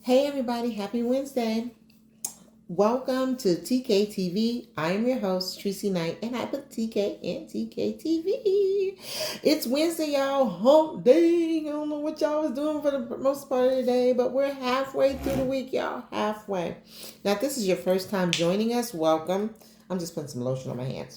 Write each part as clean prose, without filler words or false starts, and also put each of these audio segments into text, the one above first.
Hey everybody, happy Wednesday. Welcome to TKTV. I am your host, Tracy Knight, and I put TK in TKTV. It's Wednesday, y'all. Hump day. I don't know what y'all was doing for the most part of the day, but we're halfway through the week, y'all. Halfway. Now, if this is your first time joining us, welcome. I'm just putting some lotion on my hands.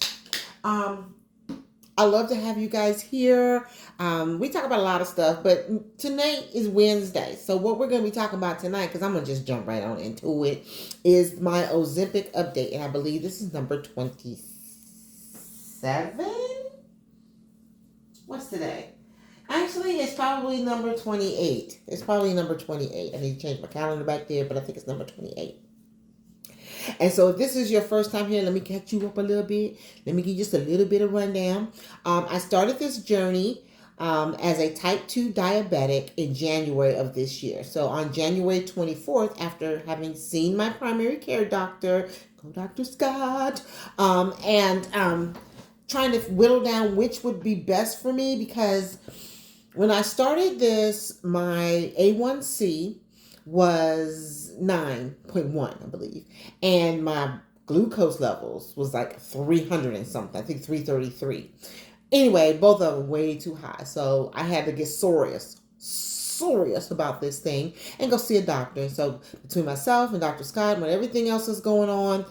I love to have you guys here. We talk about a lot of stuff, but tonight is Wednesday. So what we're going to be talking about tonight, because I'm going to just jump right on into it, is my Ozempic update. And I believe this is number 27? What's today? Actually, it's probably number 28. It's probably number 28. I need to change my calendar back there, but I think it's number 28. And so if this is your first time here, let me catch you up a little bit. Let me give you just a little bit of rundown. I started this journey as a type 2 diabetic in January of this year. So on January 24th, after having seen my primary care doctor, go Dr. Scott, and trying to whittle down which would be best for me, because when I started this, my A1C was 9.1, I believe. And my glucose levels was like 300 and something. I think 333. Anyway, both of them way too high. So I had to get serious about this thing and go see a doctor. So between myself and Dr. Scott, when everything else is going on,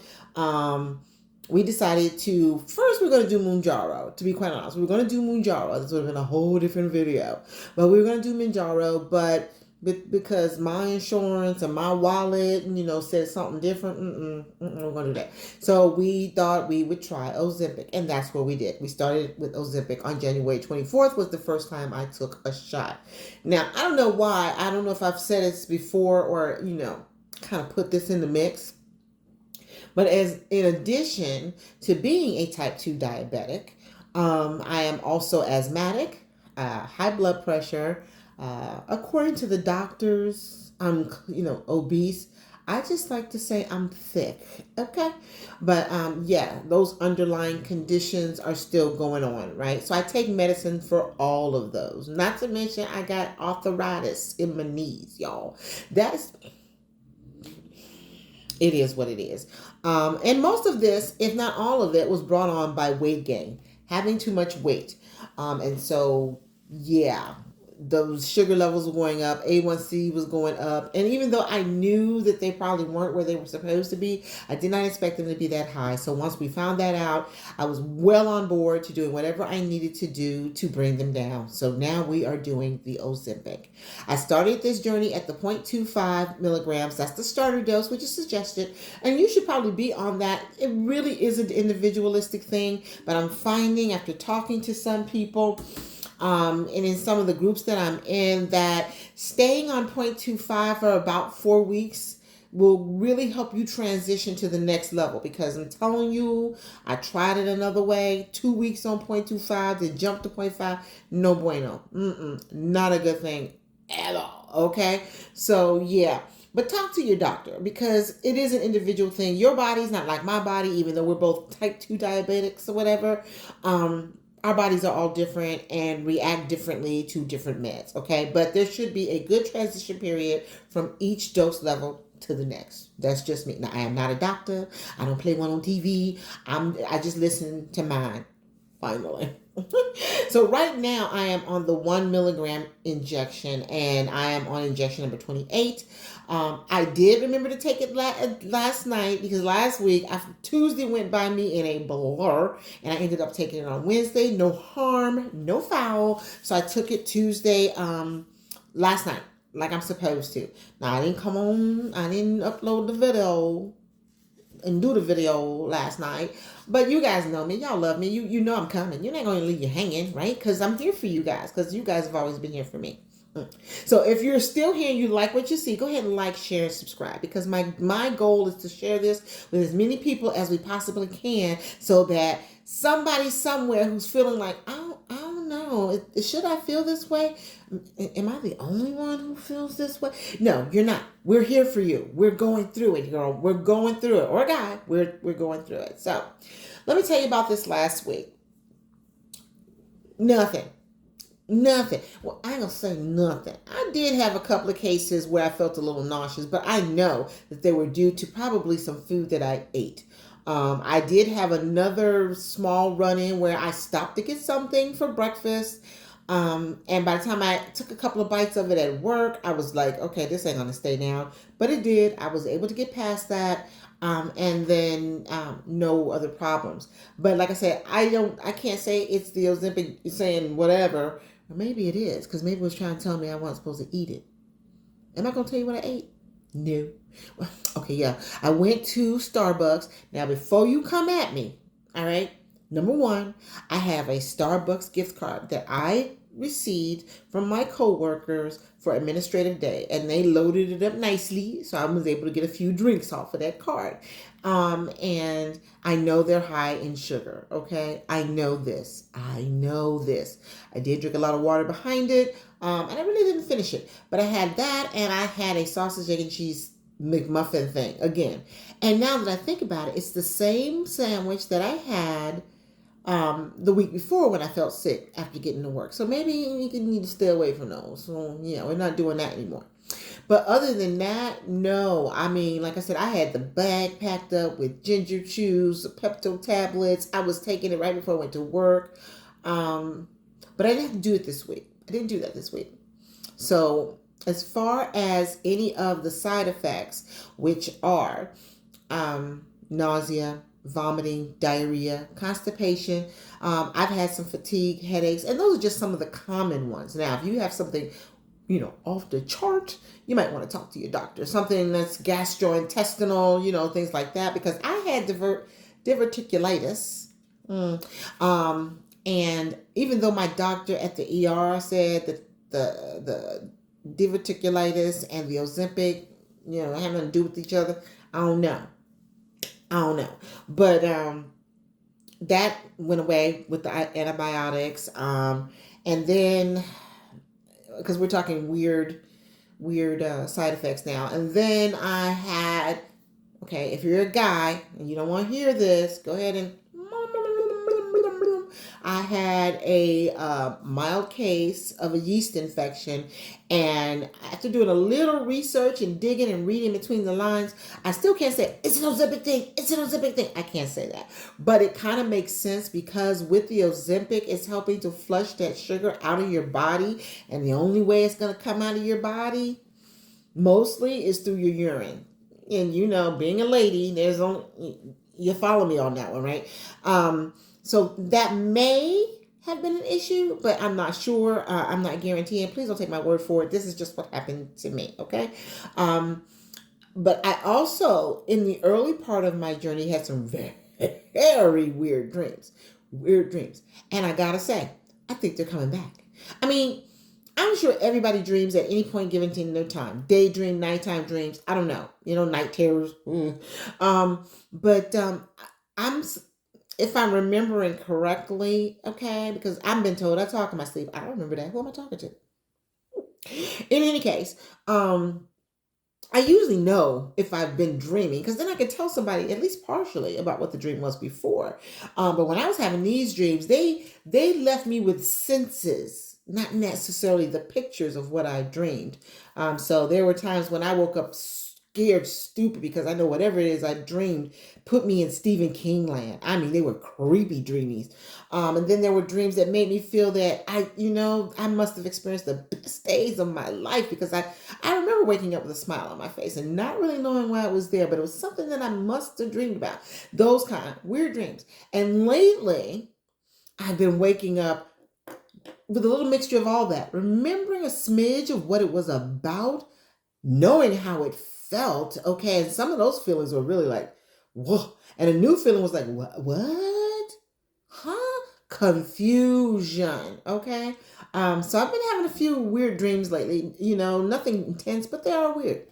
we decided to, first we're going to do Mounjaro, to be quite honest. We were going to do Mounjaro. This would have been a whole different video. But we were going to do Mounjaro, but because my insurance and my wallet, said something different, we're going to do that. So we thought we would try Ozempic, and that's what we did. We started with Ozempic on January 24th was the first time I took a shot. Now, I don't know why. I don't know if I've said this before or, kind of put this in the mix. But in addition to being a type 2 diabetic, I am also asthmatic, high blood pressure. According to the doctors, I'm, obese. I just like to say I'm thick, okay? But, those underlying conditions are still going on, right? So I take medicine for all of those. Not to mention I got arthritis in my knees, y'all. It is what it is. And most of this, if not all of it, was brought on by weight gain, having too much weight. And so, those sugar levels were going up, A1C was going up, and even though I knew that they probably weren't where they were supposed to be, I did not expect them to be that high. So once we found that out, I was well on board to doing whatever I needed to do to bring them down. So now we are doing the Ozempic. I started this journey at the 0.25 milligrams. That's the starter dose, which is suggested, and you should probably be on that. It really is an individualistic thing, but I'm finding after talking to some people, and in some of the groups that I'm in, that staying on 0.25 for about 4 weeks will really help you transition to the next level, because I'm telling you, I tried it another way. 2 weeks on 0.25 to jump to 0.5, no bueno. Not a good thing at all, okay? So, but talk to your doctor, because it is an individual thing. Your body's not like my body, even though we're both type 2 diabetics or whatever. Our bodies are all different and react differently to different meds, okay? But there should be a good transition period from each dose level to the next. That's just me. Now, I am not a doctor. I don't play one on TV. I just listen to mine, finally. So right now I am on the 1 milligram injection, and I am on injection number 28. I did remember to take it last night, because last week, Tuesday went by me in a blur, and I ended up taking it on Wednesday. No harm, no foul. So I took it Tuesday, last night, like I'm supposed to. Now I didn't upload the video and do the video last night, but you guys know me, y'all love me, you know I'm coming. You're not going to leave you hanging, right? Because I'm here for you guys, because you guys have always been here for me. So if you're still here and you like what you see, go ahead and like, share, and subscribe, because my goal is to share this with as many people as we possibly can, so that somebody somewhere who's feeling like, I don't know, should I feel this way? Am I the only one who feels this way? No, you're not. We're here for you. We're going through it, girl. We're going through it. Or guy, we're going through it. So let me tell you about this last week. Nothing. Nothing. Well, I ain't gonna say nothing. I did have a couple of cases where I felt a little nauseous, but I know that they were due to probably some food that I ate. I did have another small run-in where I stopped to get something for breakfast. And by the time I took a couple of bites of it at work, I was like, okay, this ain't gonna stay down. But it did. I was able to get past that. And then no other problems. But like I said, I can't say it's the Ozempic saying whatever. Or maybe it is, because maybe it was trying to tell me I wasn't supposed to eat it. Am I going to tell you what I ate? No. Well, okay, yeah. I went to Starbucks. Now, before you come at me, all right, number one, I have a Starbucks gift card that I received from my coworkers for administrative day, and they loaded it up nicely, so I was able to get a few drinks off of that card. And I know they're high in sugar. Okay, I know this. I know this. I did drink a lot of water behind it, and I really didn't finish it. But I had that, and I had a sausage, egg, and cheese McMuffin thing again. And now that I think about it, it's the same sandwich that I had the week before when I felt sick after getting to work. So maybe you need to stay away from those. So, we're not doing that anymore. But other than that, no. I mean, like I said, I had the bag packed up with ginger chews, Pepto tablets. I was taking it right before I went to work. But I didn't do it this week. I didn't do that this week. So as far as any of the side effects, which are nausea, vomiting, diarrhea, constipation. I've had some fatigue, headaches, and those are just some of the common ones. Now, if you have something, off the chart, you might want to talk to your doctor. Something that's gastrointestinal, things like that, because I had diverticulitis. And even though my doctor at the ER said that the diverticulitis and the Ozempic, have nothing to do with each other, I don't know. But that went away with the antibiotics. And then, because we're talking weird side effects now. And then I had, okay, if you're a guy and you don't want to hear this, go ahead and I had a mild case of a yeast infection, and after doing a little research and digging and reading between the lines, I still can't say it's an Ozempic thing. It's an Ozempic thing. I can't say that, but it kind of makes sense because with the Ozempic, it's helping to flush that sugar out of your body, and the only way it's going to come out of your body mostly is through your urine. And being a lady, you follow me on that one, right? So that may have been an issue, but I'm not sure. I'm not guaranteeing. Please don't take my word for it. This is just what happened to me, okay? But I also, in the early part of my journey, had some very, very weird dreams. And I gotta say, I think they're coming back. I mean, I'm sure everybody dreams at any point given in their time. Daydream, nighttime dreams. I don't know. Night terrors. But if I'm remembering correctly, okay, because I've been told I talk in my sleep. I don't remember that. Who am I talking to? In any case, I usually know if I've been dreaming, because then I can tell somebody at least partially about what the dream was before. But when I was having these dreams, they left me with senses, not necessarily the pictures of what I dreamed. So there were times when I woke up scared stupid because I know whatever it is I dreamed put me in Stephen King land. I mean, they were creepy dreamies. And then there were dreams that made me feel that I must have experienced the best days of my life, because I remember waking up with a smile on my face and not really knowing why it was there, but it was something that I must have dreamed about. Those kind of weird dreams. And lately, I've been waking up with a little mixture of all that, remembering a smidge of what it was about, knowing how it felt, okay, and some of those feelings were really like, whoa, and a new feeling was like, what? Huh? Confusion, okay? So I've been having a few weird dreams lately, nothing intense, but they are weird.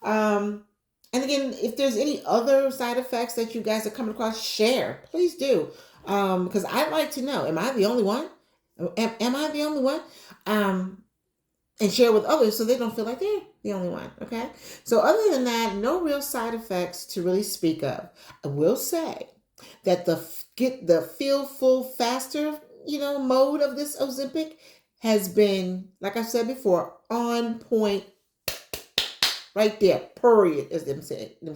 And again, if there's any other side effects that you guys are coming across, share, please do, because I'd like to know, am I the only one? Am I the only one? And share with others so they don't feel like they're the only one, okay? So other than that, no real side effects to really speak of. I will say that the feel full faster, mode of this Ozempic has been, like I said before, on point, right there, period, as them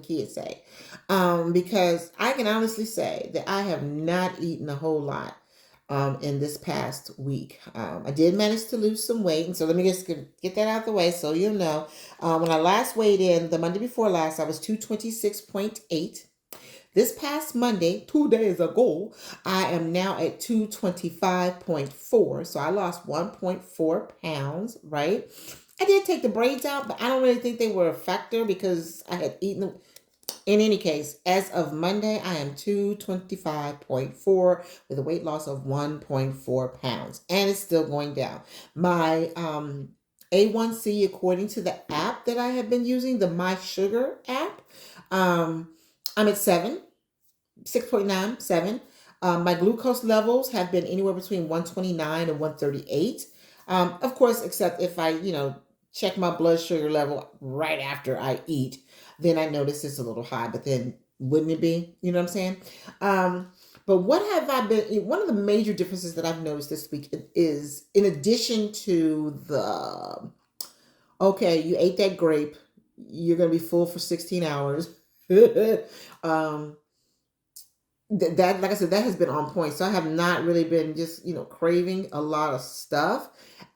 kids say. Because I can honestly say that I have not eaten a whole lot in this past week. I did manage to lose some weight, and so let me just get that out of the way so you'll know. When I last weighed in, the Monday before last, I was 226.8. This past Monday, 2 days ago, I am now at 225.4. So I lost 1.4 pounds, right? I did take the braids out, but I don't really think they were a factor because I had eaten them. In any case, as of Monday, I am 225.4 with a weight loss of 1.4 pounds. And it's still going down. My A1C, according to the app that I have been using, the My Sugar app, I'm at 6.9, 7. My glucose levels have been anywhere between 129 and 138. Of course, except if I, check my blood sugar level right after I eat, then I notice it's a little high, but then wouldn't it be? You know what I'm saying? But what have I been, one of the major differences that I've noticed this week is, in addition to okay, you ate that grape, you're going to be full for 16 hours. um, that, like I said, that has been on point. So I have not really been just, craving a lot of stuff.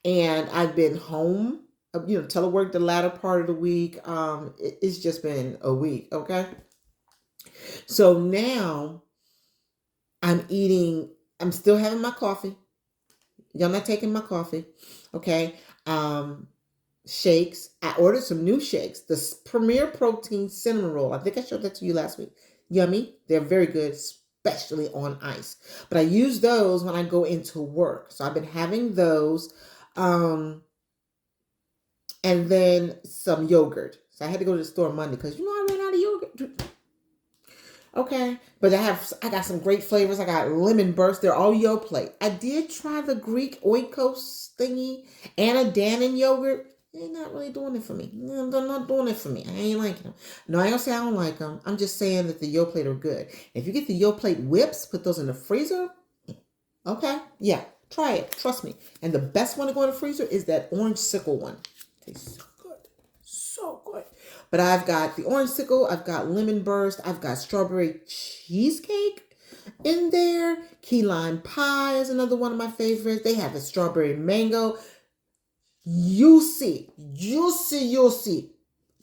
And I've been home, telework the latter part of the week. It's just been a week. Okay. So now I'm still having my coffee. Y'all not taking my coffee. Okay. Shakes. I ordered some new shakes. The Premier Protein Cinnamon Roll. I think I showed that to you last week. Yummy. They're very good, especially on ice. But I use those when I go into work. So I've been having those. And then some yogurt. So I had to go to the store Monday because I ran out of yogurt. Okay. But I got some great flavors. I got lemon burst. They're all Yoplait. I did try the Greek oikos thingy and a Dannon yogurt. They're not really doing it for me. They're not doing it for me. I ain't liking them. No, I don't say I don't like them. I'm just saying that the Yoplait are good. If you get the Yoplait whips, put those in the freezer. Okay? Yeah. Try it. Trust me. And the best one to go in the freezer is that orange sickle one. Tastes so good. So good. But I've got the orange sickle. I've got lemon burst. I've got strawberry cheesecake in there. Key lime pie is another one of my favorites. They have a strawberry mango. You'll see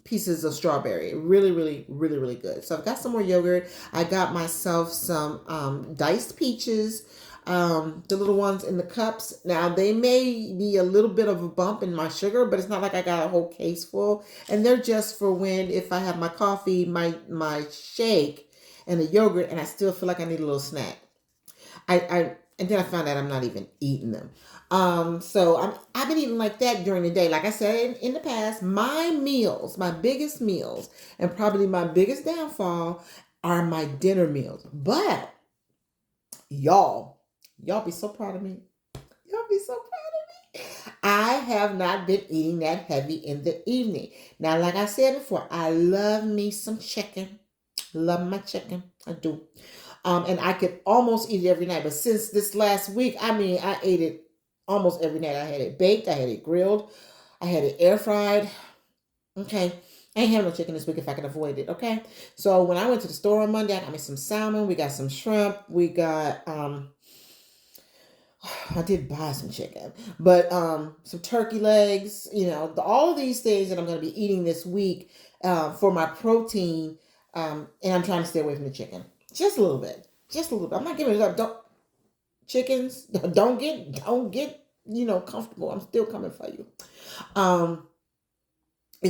pieces of strawberry. Really, really, really, really good. So I've got some more yogurt. I got myself some diced peaches, the little ones in the cups. Now, they may be a little bit of a bump in my sugar, but it's not like I got a whole case full. And they're just for if I have my coffee, my shake, and the yogurt, and I still feel like I need a little snack. And then I found out I'm not even eating them. So I've been eating like that during the day. Like I said in the past, my biggest meals, and probably my biggest downfall are my dinner meals. But y'all be so proud of me. Y'all be so proud of me. I have not been eating that heavy in the evening. Now, like I said before, I love me some chicken. Love my chicken. I do. And I could almost eat it every night. But since this last week, I ate it almost every night. I had it baked. I had it grilled. I had it air fried. Okay. I ain't having no chicken this week if I can avoid it. Okay. So when I went to the store on Monday, I got me some salmon. We got some shrimp. We got, I did buy some chicken, but some turkey legs, all of these things that I'm going to be eating this week for my protein. And I'm trying to stay away from the chicken. Just a little bit. I'm not giving it up. Chickens, don't get, comfortable. I'm still coming for you. And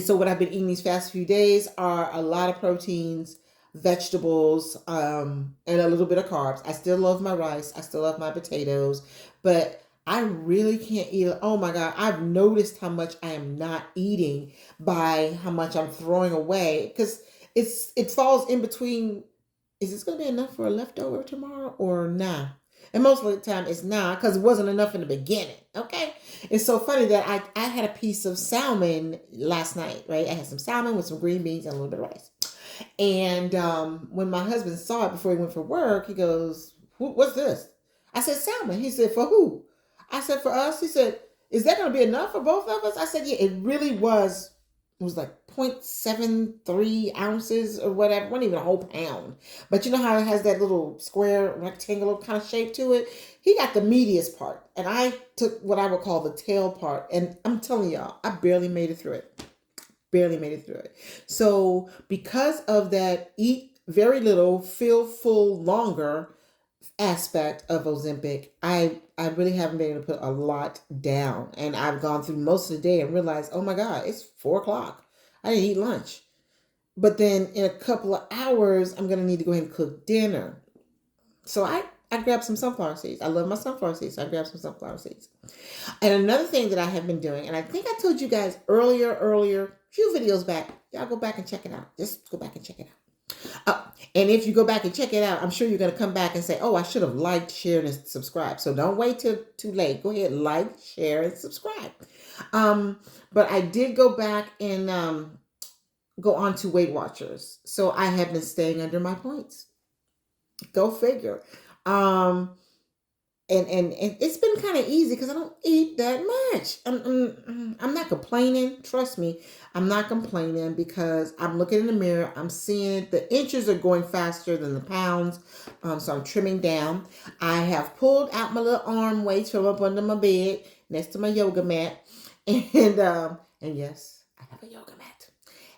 so what I've been eating these past few days are a lot of proteins, vegetables, and a little bit of carbs. I still love my rice. I still love my potatoes, but I really can't eat. Oh my God. I've noticed how much I am not eating by how much I'm throwing away, because it falls in between. Is this going to be enough for a leftover tomorrow or nah? And most of the time it's not, because it wasn't enough in the beginning. Okay. It's so funny that I had a piece of salmon last night, right? I had some salmon with some green beans and a little bit of rice. And when my husband saw it before he went for work, he goes, "What's this?" I said, "Salmon." He said, "For who?" I said, "For us." He said, Is that going to be enough for both of us? I said, yeah, it really was. It was like 0.73 ounces or whatever. It wasn't even a whole pound. But you know how it has that little square rectangular kind of shape to it? He got the meatiest part. And I took what I would call the tail part. And I'm telling y'all, I barely made it through it. Barely made it through it. So because of that eat very little, feel full longer aspect of Ozempic, I really haven't been able to put a lot down. And I've gone through most of the day and realized, oh my God, it's 4 o'clock. I didn't eat lunch. But then in a couple of hours, I'm going to need to go ahead and cook dinner. So I grabbed some sunflower seeds. I love my sunflower seeds. So I grabbed some sunflower seeds. And another thing that I have been doing, and I think I told you guys earlier, few videos back, y'all go back and check it out. Just go back and check it out. And if you go back and check it out, I'm sure you're going to come back and say, oh, I should have liked, shared, and subscribed. So don't wait till too late. Go ahead, like, share, and subscribe. But I did go back and go on to Weight Watchers. So I have been staying under my points. Go figure. And it's been kind of easy because I don't eat that much. I'm not complaining. Trust me, I'm not complaining because I'm looking in the mirror. I'm seeing the inches are going faster than the pounds. So I'm trimming down. I have pulled out my little arm weights from up under my bed next to my yoga mat. And yes, I have a yoga mat.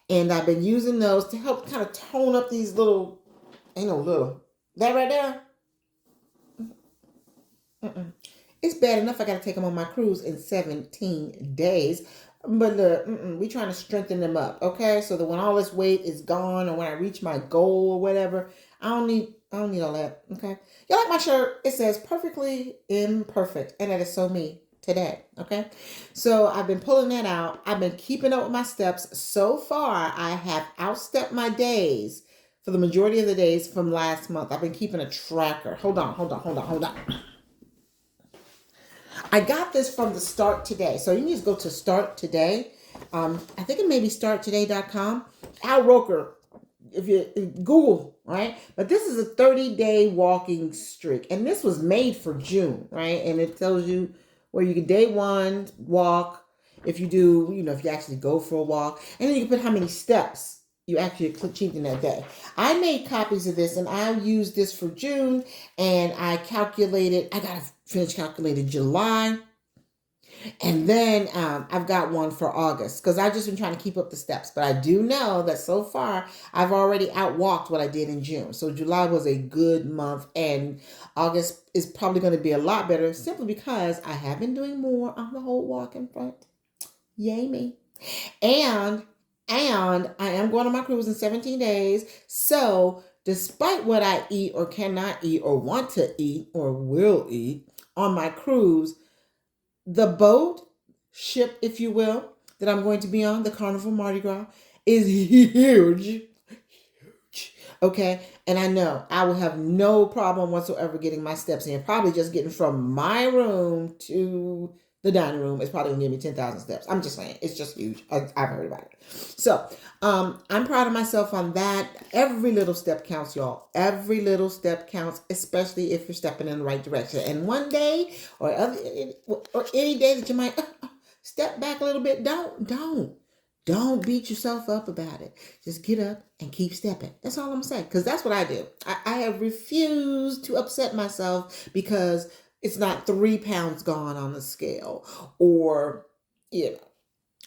And I've been using those to help kind of tone up these little, ain't no little, that right there. It's bad enough I got to take them on my cruise in 17 days. But look, we trying to strengthen them up, okay? So that when all this weight is gone or when I reach my goal or whatever, I don't need all that, okay? Y'all like my shirt? It says perfectly imperfect. And that is so me today, okay? So I've been pulling that out. I've been keeping up with my steps. So far, I have outstepped my days for the majority of the days from last month. I've been keeping a tracker. Hold on. I got this from the Start Today. So you need to go to Start Today. I think it may be starttoday.com. Al Roker, if you Google, right? But this is a 30-day walking streak. And this was made for June, right? And it tells you where you can day one walk. If you do, if you actually go for a walk. And then you can put how many steps you actually achieved in that day. I made copies of this and I used this for June and I got to finish calculating July. And then I've got one for August because I've just been trying to keep up the steps. But I do know that so far I've already outwalked what I did in June. So July was a good month and August is probably going to be a lot better simply because I have been doing more on the whole walk in front. Yay me. And I am going on my cruise in 17 days. So despite what I eat or cannot eat or want to eat or will eat on my cruise, the boat, ship, if you will, that I'm going to be on, the Carnival Mardi Gras, is huge. Okay. And I know I will have no problem whatsoever getting my steps in. Probably just getting from my room to the dining room is probably going to give me 10,000 steps. I'm just saying. It's just huge. I've heard about it. So I'm proud of myself on that. Every little step counts, y'all. Every little step counts, especially if you're stepping in the right direction. And one day or any day that you might step back a little bit, don't beat yourself up about it. Just get up and keep stepping. That's all I'm going to say. Because that's what I do. I have refused to upset myself because it's not 3 pounds gone on the scale or,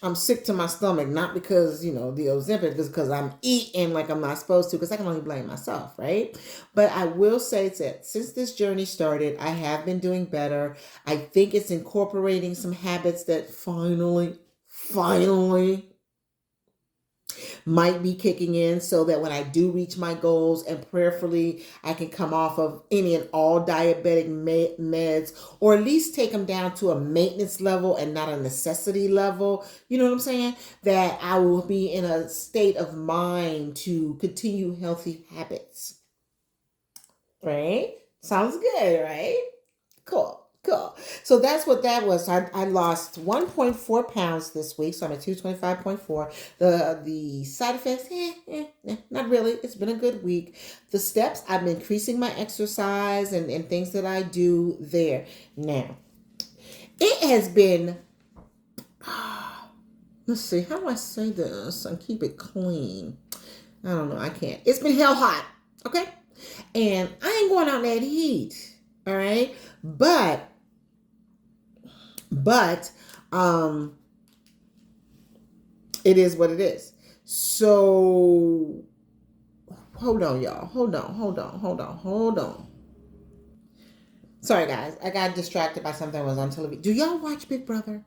I'm sick to my stomach, not because, the Ozempic, is because I'm eating like I'm not supposed to, because I can only blame myself, right? But I will say that since this journey started, I have been doing better. I think it's incorporating some habits that finally might be kicking in so that when I do reach my goals and prayerfully I can come off of any and all diabetic meds or at least take them down to a maintenance level and not a necessity level. You know what I'm saying? That I will be in a state of mind to continue healthy habits. Right? Sounds good, right? Cool. So that's what that was. I lost 1.4 pounds this week. So I'm at 225.4. The side effects, not really. It's been a good week. The steps, I've been increasing my exercise and things that I do there. Now, it has been let's see, how do I say this and keep it clean? I don't know. I can't. It's been hell hot. Okay. And I ain't going out in that heat. All right. But, it is what it is. So, hold on, y'all. Hold on. Sorry, guys. I got distracted by something that was on television. Do y'all watch Big Brother?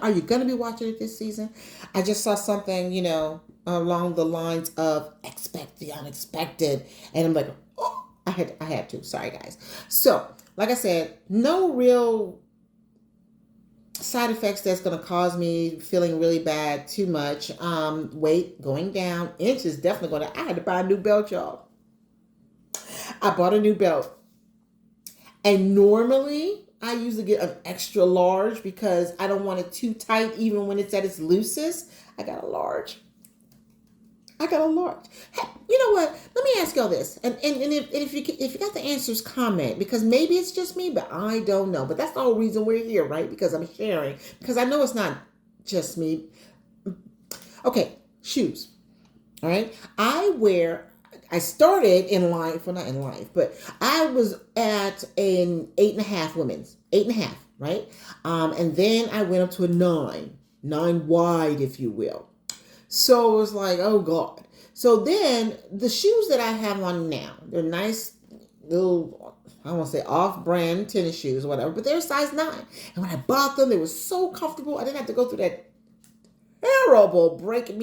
Are you going to be watching it this season? I just saw something, along the lines of expect the unexpected. And I'm like, oh, I had to. Sorry, guys. So, like I said, no real side effects that's going to cause me feeling really bad too much. Weight going down. Inches definitely going to. I had to buy a new belt, y'all. I bought a new belt. And normally, I usually get an extra large because I don't want it too tight even when it's at its loosest. I got a large. Hey, you know what? Let me ask y'all this. And if you got the answers, comment. Because maybe it's just me, but I don't know. But that's the whole reason we're here, right? Because I'm sharing. Because I know it's not just me. Okay, shoes. All right? I started in life, well, not in life, but I was at an 8.5 women's, 8.5, right? And then I went up to a 9 wide, if you will. So it was like, oh God. So then the shoes that I have on now, they're nice little, I won't say off-brand tennis shoes or whatever, but they're size 9. And when I bought them, they were so comfortable. I didn't have to go through that terrible break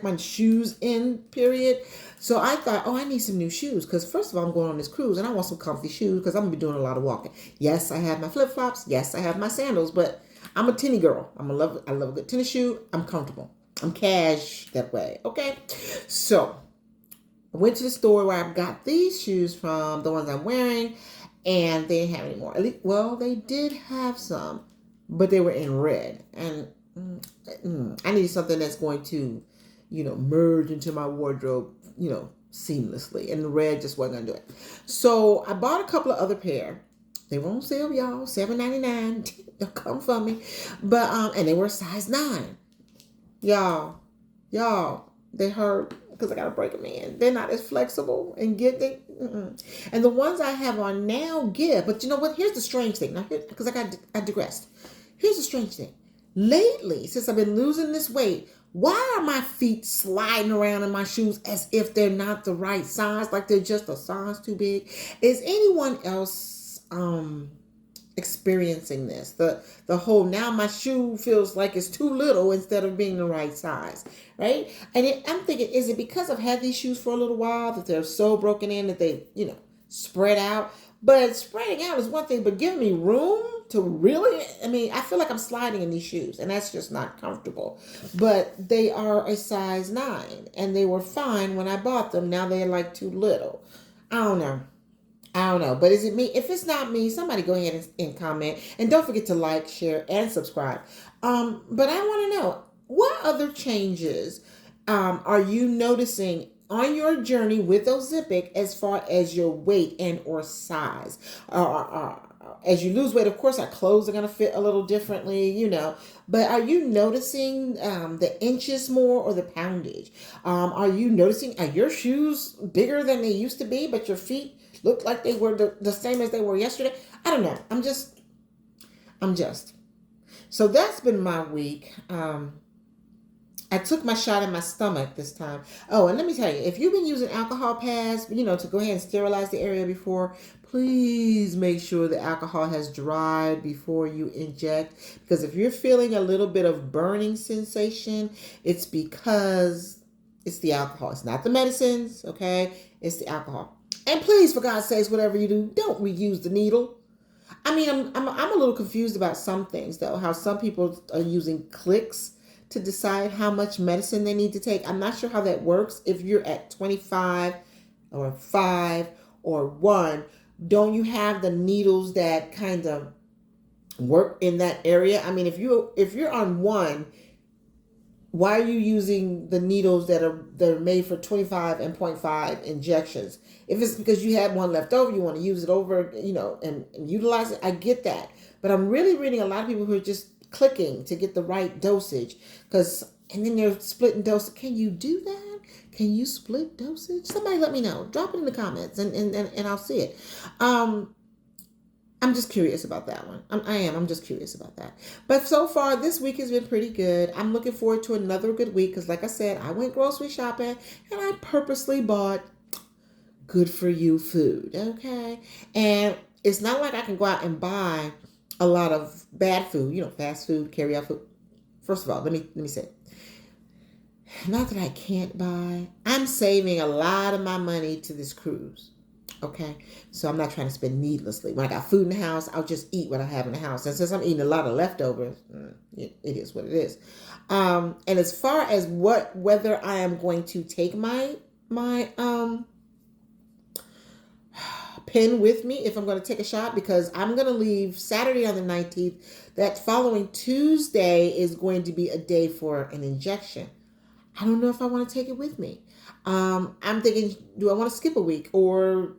my shoes in period. So I thought, I need some new shoes because first of all, I'm going on this cruise and I want some comfy shoes because I'm going to be doing a lot of walking. Yes, I have my flip-flops. Yes, I have my sandals, but I'm a tennis girl. I love a good tennis shoe. I'm comfortable. I'm cash that way. Okay. So I went to the store where I got these shoes from, the ones I'm wearing, and they didn't have any more. Well, they did have some, but they were in red. And I needed something that's going to, merge into my wardrobe, seamlessly. And the red just wasn't going to do it. So I bought a couple of other pair. They were on sale, y'all. $7.99. They'll come for me. But, and they were size 9. Y'all, they hurt because I got to break them in. They're not as flexible and And the ones I have on now give. But you know what? Here's the strange thing. Now, because I digressed. Here's the strange thing. Lately, since I've been losing this weight, why are my feet sliding around in my shoes as if they're not the right size, like they're just a size too big? Is anyone else experiencing this? The whole now my shoe feels like it's too little instead of being the right size, right? And I'm thinking, is it because I've had these shoes for a little while that they're so broken in that they, spread out? But spreading out is one thing, but giving me room to really, I feel like I'm sliding in these shoes and that's just not comfortable. But they are a size 9 and they were fine when I bought them. Now they're like too little. I don't know. But is it me? If it's not me, somebody go ahead and comment. And don't forget to like, share, and subscribe. But I want to know, what other changes are you noticing on your journey with Ozempic as far as your weight and or size? As you lose weight, of course, our clothes are going to fit a little differently, But are you noticing the inches more or the poundage? Are you noticing, are your shoes bigger than they used to be, but your feet look like they were the same as they were yesterday? I don't know. I'm just. So that's been my week. I took my shot in my stomach this time. Oh, and let me tell you, if you've been using alcohol pads, to go ahead and sterilize the area before, please make sure the alcohol has dried before you inject. Because if you're feeling a little bit of burning sensation, it's because it's the alcohol. It's not the medicines, okay? It's the alcohol. And please, for God's sakes, whatever you do, don't reuse the needle. I'm a little confused about some things, though. How some people are using clicks to decide how much medicine they need to take. I'm not sure how that works. If you're at 25 or 5 or 1, don't you have the needles that kind of work in that area? If you're on 1, why are you using the needles that are made for 25 and 0.5 injections? If it's because you had one left over, you want to use it over, and utilize it, I get that. But I'm really reading a lot of people who are just clicking to get the right dosage. And then they're splitting dosage. Can you do that? Can you split dosage? Somebody let me know. Drop it in the comments and I'll see it. I'm just curious about that one. I'm just curious about that. But so far, this week has been pretty good. I'm looking forward to another good week because, like I said, I went grocery shopping and I purposely bought good for you food. Okay. And it's not like I can go out and buy a lot of bad food, fast food, carry out food. First of all, let me say, not that I can't buy. I'm saving a lot of my money to this cruise. Okay, so I'm not trying to spend needlessly. When I got food in the house, I'll just eat what I have in the house. And since I'm eating a lot of leftovers, it is what it is. And as far as whether I am going to take my pen with me, if I'm going to take a shot, because I'm going to leave Saturday on the 19th. That following Tuesday is going to be a day for an injection. I don't know if I want to take it with me. I'm thinking, do I want to skip a week or,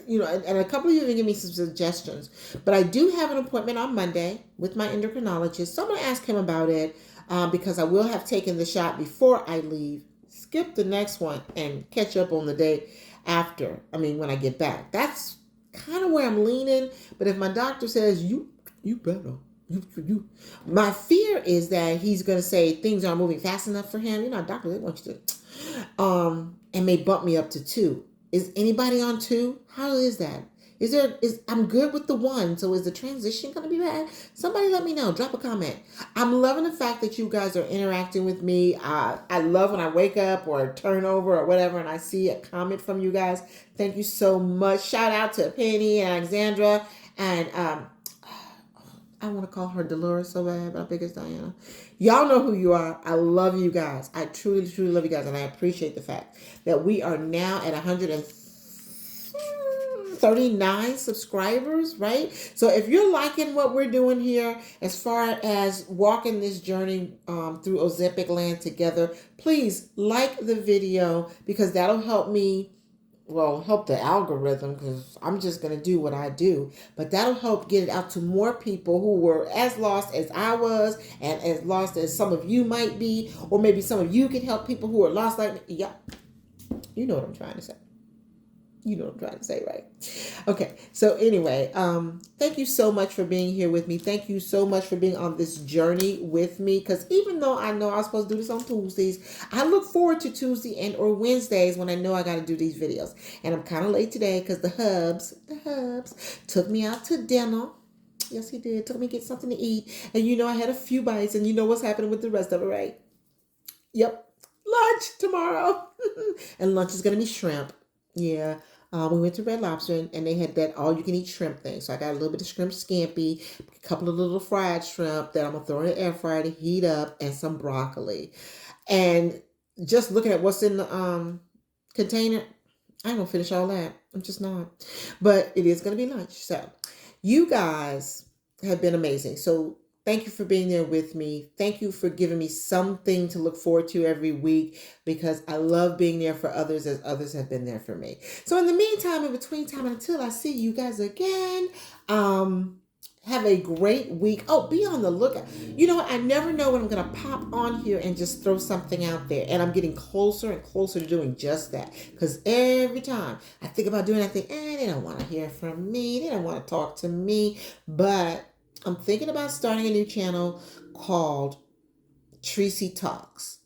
and a couple of you have given me some suggestions, but I do have an appointment on Monday with my endocrinologist. So I'm going to ask him about it because I will have taken the shot before I leave, skip the next one and catch up on the day after. When I get back, that's kind of where I'm leaning. But if my doctor says you better, my fear is that he's going to say things aren't moving fast enough for him. Doctor, they want you to, and may bump me up to 2. Is anybody on 2? How is that? I'm good with the 1. So is the transition going to be bad? Somebody let me know. Drop a comment. I'm loving the fact that you guys are interacting with me. I love when I wake up or turn over or whatever and I see a comment from you guys. Thank you so much. Shout out to Penny and Alexandra and, I want to call her Dolores so bad, but I think it's Diana. Y'all know who you are. I love you guys. I truly, truly love you guys. And I appreciate the fact that we are now at 139 subscribers, right? So if you're liking what we're doing here, as far as walking this journey through Ozempic land together, please like the video because that'll help me. Well, help the algorithm because I'm just going to do what I do. But that'll help get it out to more people who were as lost as I was and as lost as some of you might be. Or maybe some of you can help people who are lost like me. Yeah, you know what I'm trying to say. You know what I'm trying to say, right? Okay, so anyway, thank you so much for being here with me. Thank you so much for being on this journey with me. Because even though I know I was supposed to do this on Tuesdays, I look forward to Tuesday and or Wednesdays when I know I got to do these videos. And I'm kind of late today because the hubs took me out to dinner. Yes, he did. Took me to get something to eat. And I had a few bites and you know what's happening with the rest of it, right? Yep. Lunch tomorrow. And lunch is going to be shrimp. Yeah. We went to Red Lobster and they had that all-you-can-eat shrimp thing. So I got a little bit of shrimp scampi, a couple of little fried shrimp that I'm going to throw in the air fryer to heat up, and some broccoli. And just looking at what's in the container, I ain't going to finish all that. I'm just not. But it is going to be lunch. So you guys have been amazing. So thank you for being there with me. Thank you for giving me something to look forward to every week because I love being there for others as others have been there for me. So in the meantime, in between time, until I see you guys again, have a great week. Oh, be on the lookout. You know what? I never know when I'm going to pop on here and just throw something out there. And I'm getting closer and closer to doing just that. Because every time I think about doing that, I think, they don't want to hear from me. They don't want to talk to me. But I'm thinking about starting a new channel called Tracy Talks.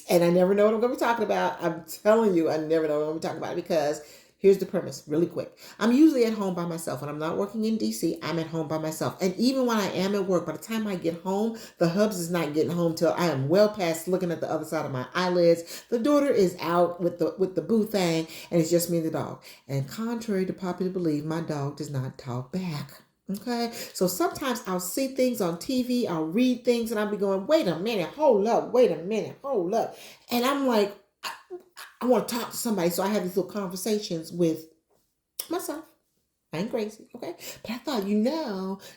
And I never know what I'm going to be talking about. I'm telling you, I never know what I'm going to be talking about because here's the premise, really quick. I'm usually at home by myself. When I'm not working in DC, I'm at home by myself. And even when I am at work, by the time I get home, the hubs is not getting home till I am well past looking at the other side of my eyelids. The daughter is out with the boo thing, and it's just me and the dog. And contrary to popular belief, my dog does not talk back. Okay, so sometimes I'll see things on TV, I'll read things, and I'll be going, wait a minute, hold up, and I'm like, I want to talk to somebody, so I have these little conversations with myself. I ain't crazy, okay? But I thought,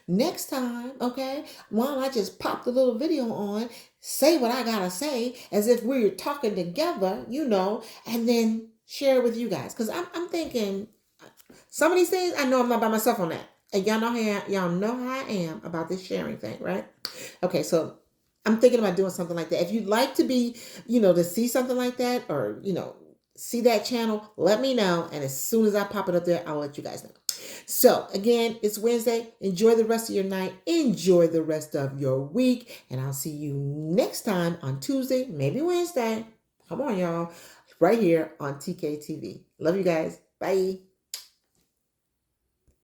next time, okay, why don't I just pop the little video on, say what I gotta say, as if we were talking together, and then share it with you guys. Because I'm thinking, some of these things, I know I'm not by myself on that. And y'all know how I am about this sharing thing, right? Okay, so I'm thinking about doing something like that. If you'd like to be, to see something like that, or see that channel, let me know. And as soon as I pop it up there, I'll let you guys know. So again, it's Wednesday. Enjoy the rest of your night. Enjoy the rest of your week. And I'll see you next time on Tuesday, maybe Wednesday. Come on, y'all. Right here on TKTV. Love you guys. Bye.